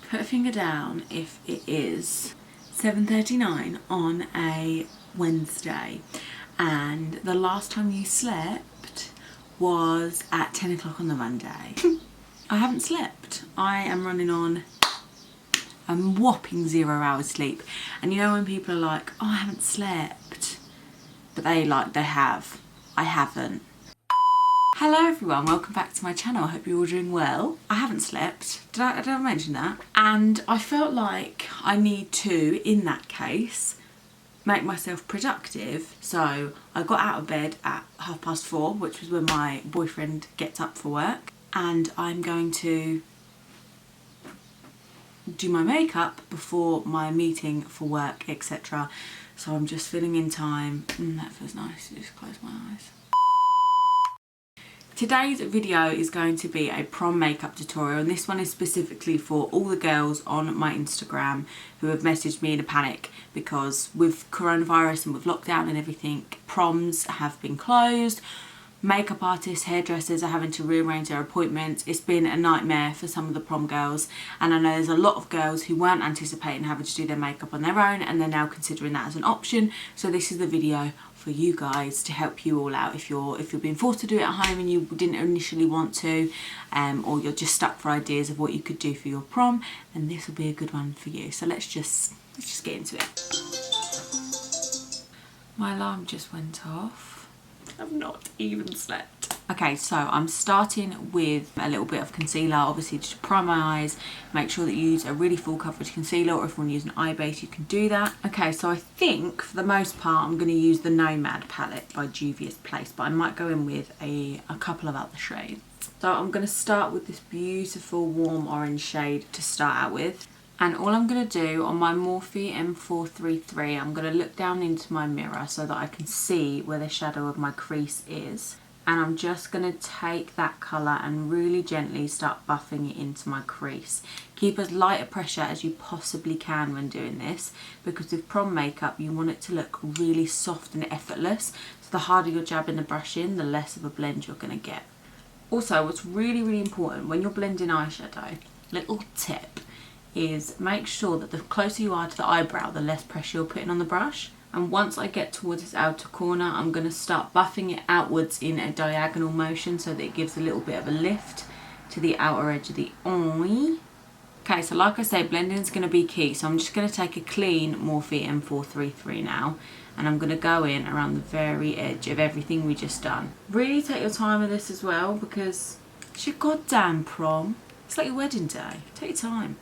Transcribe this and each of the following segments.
Put a finger down if it is 7:39 on a Wednesday and the last time you slept was at 10 o'clock on the Monday. I haven't slept. I am running on a whopping 0 hours sleep. And you know when people are like, oh, I haven't slept, but they have. I haven't. Hello everyone, welcome back to my channel. I hope you're all doing well. I haven't slept. Did I mention that? And I felt like I need to, in that case, make myself productive. So I got out of bed at 4:30, which was when my boyfriend gets up for work. And I'm going to do my makeup before my meeting for work, etc. So I'm just filling in time. That feels nice. Just close my eyes. Today's video is going to be a prom makeup tutorial, and this one is specifically for all the girls on my Instagram who have messaged me in a panic because with coronavirus and with lockdown and everything, proms have been closed. Makeup artists, hairdressers are having to rearrange their appointments. It's been a nightmare for some of the prom girls, and I know there's a lot of girls who weren't anticipating having to do their makeup on their own and they're now considering that as an option. So this is the video for you guys to help you all out if you're being forced to do it at home and you didn't initially want to, or you're just stuck for ideas of what you could do for your prom, then this will be a good one for you. So let's just get into it. My alarm just went off. I've not even slept. Okay, so I'm starting with a little bit of concealer, obviously to prime my eyes. Make sure that you use a really full coverage concealer, or if you want to use an eye base, you can do that. Okay, so I think for the most part I'm going to use the Nomad Palette by Juvias, but I might go in with a couple of other shades. So I'm going to start with this beautiful warm orange shade to start out with. And all I'm going to do on my Morphe M433, I'm going to look down into my mirror so that I can see where the shadow of my crease is. And I'm just going to take that colour and really gently start buffing it into my crease. Keep as light a pressure as you possibly can when doing this, because with prom makeup you want it to look really soft and effortless. So the harder you're jabbing the brush in, the less of a blend you're going to get. Also, what's really important when you're blending eyeshadow, little tip, is make sure that the closer you are to the eyebrow, the less pressure you're putting on the brush. And once I get towards this outer corner, I'm going to start buffing it outwards in a diagonal motion so that it gives a little bit of a lift to the outer edge of the eye. Okay, so like I say, blending is going to be key. So I'm just going to take a clean Morphe M433 now, and I'm going to go in around the very edge of everything we just done. Really take your time with this as well, because it's your goddamn prom. It's like your wedding day. Take your time.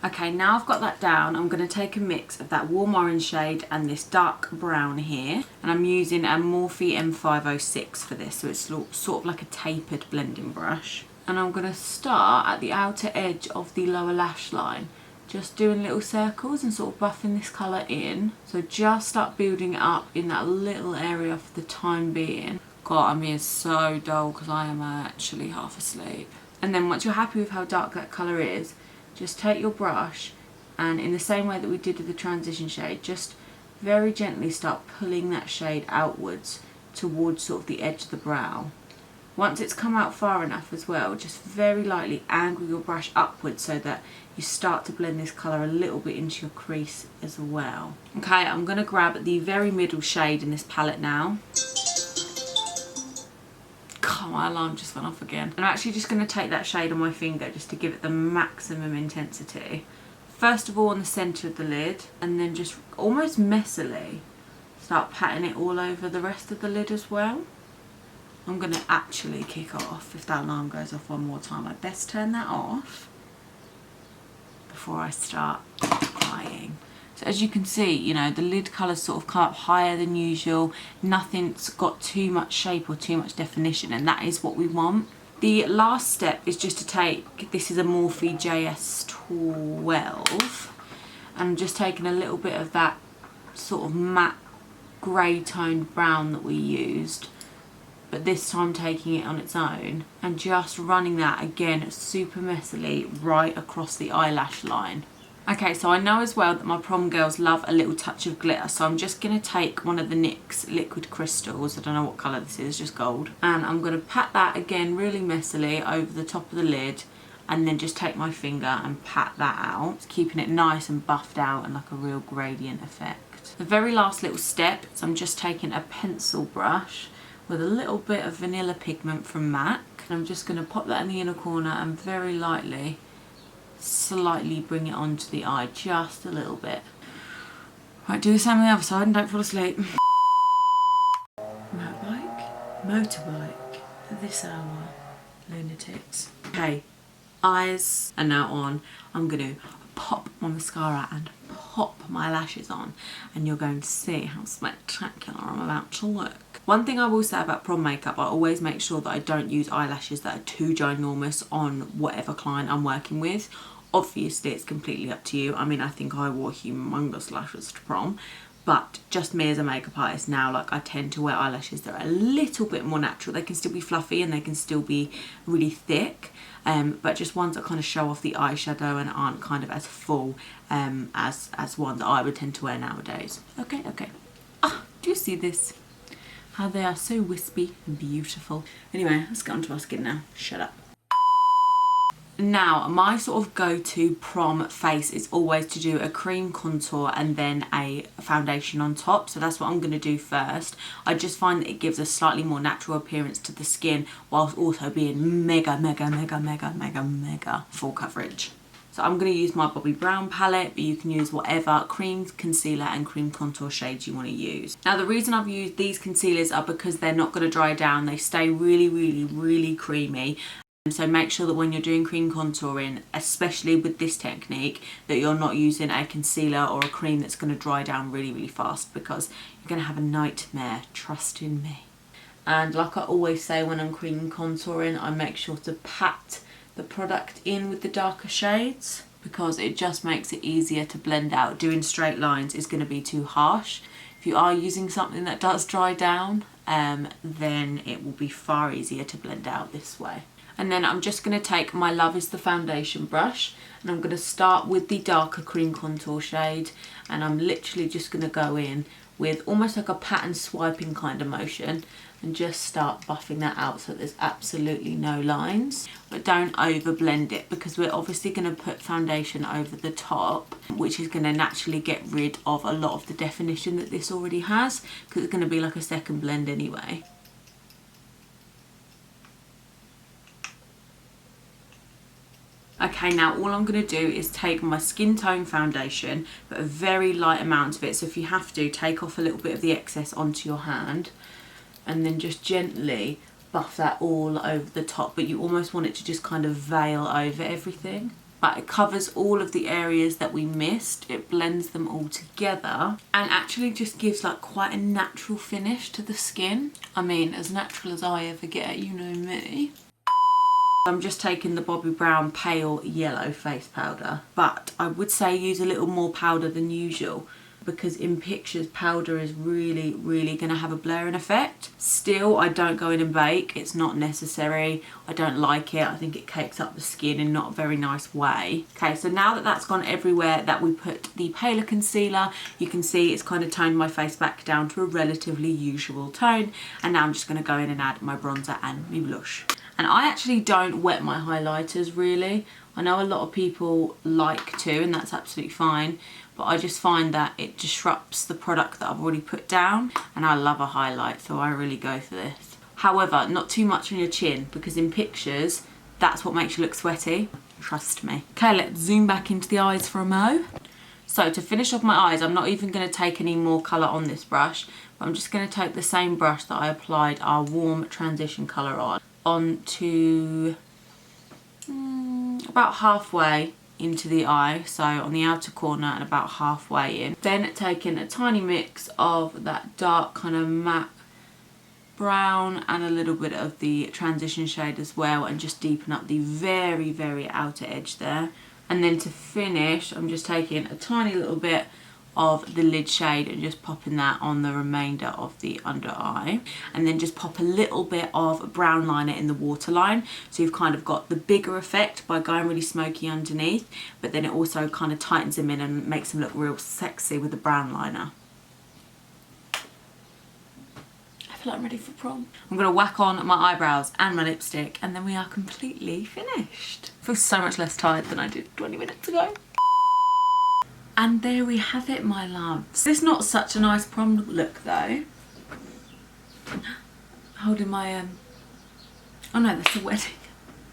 Okay, now I've got that down, I'm going to take a mix of that warm orange shade and this dark brown here. And I'm using a Morphe M506 for this, so it's sort of like a tapered blending brush. And I'm going to start at the outer edge of the lower lash line, just doing little circles and sort of buffing this colour in. So just start building it up in that little area for the time being. God, I'm being so dull because I am actually half asleep. And then once you're happy with how dark that colour is, just take your brush and in the same way that we did with the transition shade, just very gently start pulling that shade outwards towards sort of the edge of the brow. Once it's come out far enough as well, just very lightly angle your brush upwards so that you start to blend this colour a little bit into your crease as well. Okay, I'm going to grab the very middle shade in this palette now. God, my alarm just went off again. I'm actually just going to take that shade on my finger just to give it the maximum intensity. First of all on the centre of the lid, and then just almost messily start patting it all over the rest of the lid as well. I'm going to actually kick off if that alarm goes off one more time. I best turn that off before I start crying. So as you can see, you know, the lid colours sort of come up higher than usual. Nothing's got too much shape or too much definition, and that is what we want. The last step is just to take, this is a Morphe JS12, and I'm just taking a little bit of that sort of matte grey toned brown that we used, but this time taking it on its own and just running that again super messily right across the eyelash line. Okay, so I know as well that my prom girls love a little touch of glitter, so I'm just going to take one of the NYX liquid crystals, I don't know what colour this is, just gold, and I'm going to pat that again really messily over the top of the lid, and then just take my finger and pat that out, keeping it nice and buffed out and like a real gradient effect. The very last little step is I'm just taking a pencil brush with a little bit of vanilla pigment from MAC, and I'm just going to pop that in the inner corner and very lightly, slightly bring it onto the eye, just a little bit. Right, do the same on the other side and don't fall asleep. Motorbike at this hour, lunatics. Okay, eyes are now on. I'm going to pop my mascara and pop my lashes on, and you're going to see how spectacular I'm about to look. One thing I will say about prom makeup, I always make sure that I don't use eyelashes that are too ginormous on whatever client I'm working with. Obviously, it's completely up to you. I mean, I think I wore humongous lashes to prom, but just me as a makeup artist now, like, I tend to wear eyelashes that are a little bit more natural. They can still be fluffy and they can still be really thick, but just ones that kind of show off the eyeshadow and aren't kind of as full as ones that I would tend to wear nowadays. Okay. Ah, do you see this? How they are so wispy and beautiful. Anyway, let's get onto our skin now. Shut up. Now, my sort of go-to prom face is always to do a cream contour and then a foundation on top. So that's what I'm going to do first. I just find that it gives a slightly more natural appearance to the skin whilst also being mega full coverage. So I'm going to use my Bobbi Brown palette, but you can use whatever cream, concealer and cream contour shades you want to use. Now, the reason I've used these concealers are because they're not going to dry down. They stay really creamy. So make sure that when you're doing cream contouring, especially with this technique, that you're not using a concealer or a cream that's going to dry down really fast, because you're going to have a nightmare, trust in me. And like I always say when I'm cream contouring, I make sure to pat the product in with the darker shades, because it just makes it easier to blend out. Doing straight lines is going to be too harsh. If you are using something that does dry down, then it will be far easier to blend out this way. And then I'm just going to take my Love is the foundation brush, and I'm going to start with the darker cream contour shade, and I'm literally just going to go in with almost like a pattern swiping kind of motion and just start buffing that out so there's absolutely no lines. But don't over blend it, because we're obviously going to put foundation over the top, which is going to naturally get rid of a lot of the definition that this already has, because it's going to be like a second blend anyway. Okay, now all I'm going to do is take my skin tone foundation, but a very light amount of it. So if you have to, take off a little bit of the excess onto your hand and then just gently buff that all over the top. But you almost want it to just kind of veil over everything. But it covers all of the areas that we missed. It blends them all together and actually just gives like quite a natural finish to the skin. I mean, as natural as I ever get, you know me. I'm just taking the Bobbi Brown Pale Yellow Face Powder, but I would say use a little more powder than usual, because in pictures powder is really going to have a blurring effect. Still, I don't go in and bake. It's not necessary. I don't like it. I think it cakes up the skin in not a very nice way. Okay, so now that that's gone everywhere that we put the paler concealer, you can see it's kind of toned my face back down to a relatively usual tone. And now I'm just going to go in and add my bronzer and my blush. And I actually don't wet my highlighters really. I know a lot of people like to, and that's absolutely fine, but I just find that it disrupts the product that I've already put down, and I love a highlight, so I really go for this. However, not too much on your chin, because in pictures, that's what makes you look sweaty. Trust me. Okay, let's zoom back into the eyes for a mo. So to finish off my eyes, I'm not even going to take any more colour on this brush, but I'm just going to take the same brush that I applied our warm transition colour on, onto about halfway into the eye, so on the outer corner and about halfway in. Then taking a tiny mix of that dark kind of matte brown and a little bit of the transition shade as well, and just deepen up the very outer edge there. And then to finish, I'm just taking a tiny little bit of the lid shade and just popping that on the remainder of the under eye, and then just pop a little bit of brown liner in the waterline, so you've kind of got the bigger effect by going really smoky underneath, but then it also kind of tightens them in and makes them look real sexy with the brown liner. I feel like I'm ready for prom. I'm gonna whack on my eyebrows and my lipstick and then we are completely finished. I feel so much less tired than I did 20 minutes ago. And there we have it, my loves. It's not such a nice prom look though. Holding my, oh no, that's the wedding.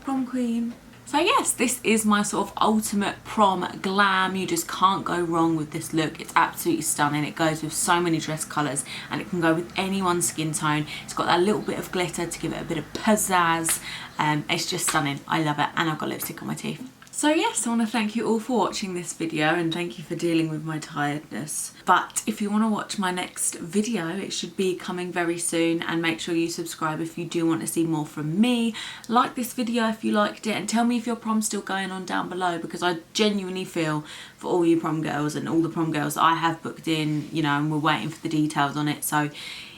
Prom queen. So yes, this is my sort of ultimate prom glam. You just can't go wrong with this look. It's absolutely stunning. It goes with so many dress colours and it can go with anyone's skin tone. It's got that little bit of glitter to give it a bit of pizzazz. It's just stunning. I love it. And I've got lipstick on my teeth. So yes, I want to thank you all for watching this video and thank you for dealing with my tiredness. But if you want to watch my next video, it should be coming very soon, and make sure you subscribe if you do want to see more from me. Like this video if you liked it and tell me if your prom's still going on down below, because I genuinely feel for all you prom girls and all the prom girls that I have booked in, you know, and we're waiting for the details on it. So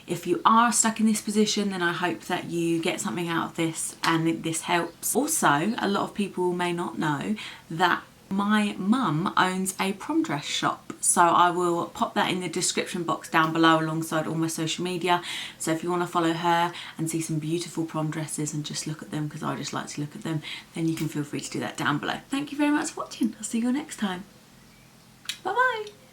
if you are stuck in this position, then I hope that you get something out of this and this helps. Also, a lot of people may not know that my mum owns a prom dress shop. So I will pop that in the description box down below alongside all my social media. So if you want to follow her and see some beautiful prom dresses and just look at them, because I just like to look at them, then you can feel free to do that down below. Thank you very much for watching. I'll see you all next time. Bye bye.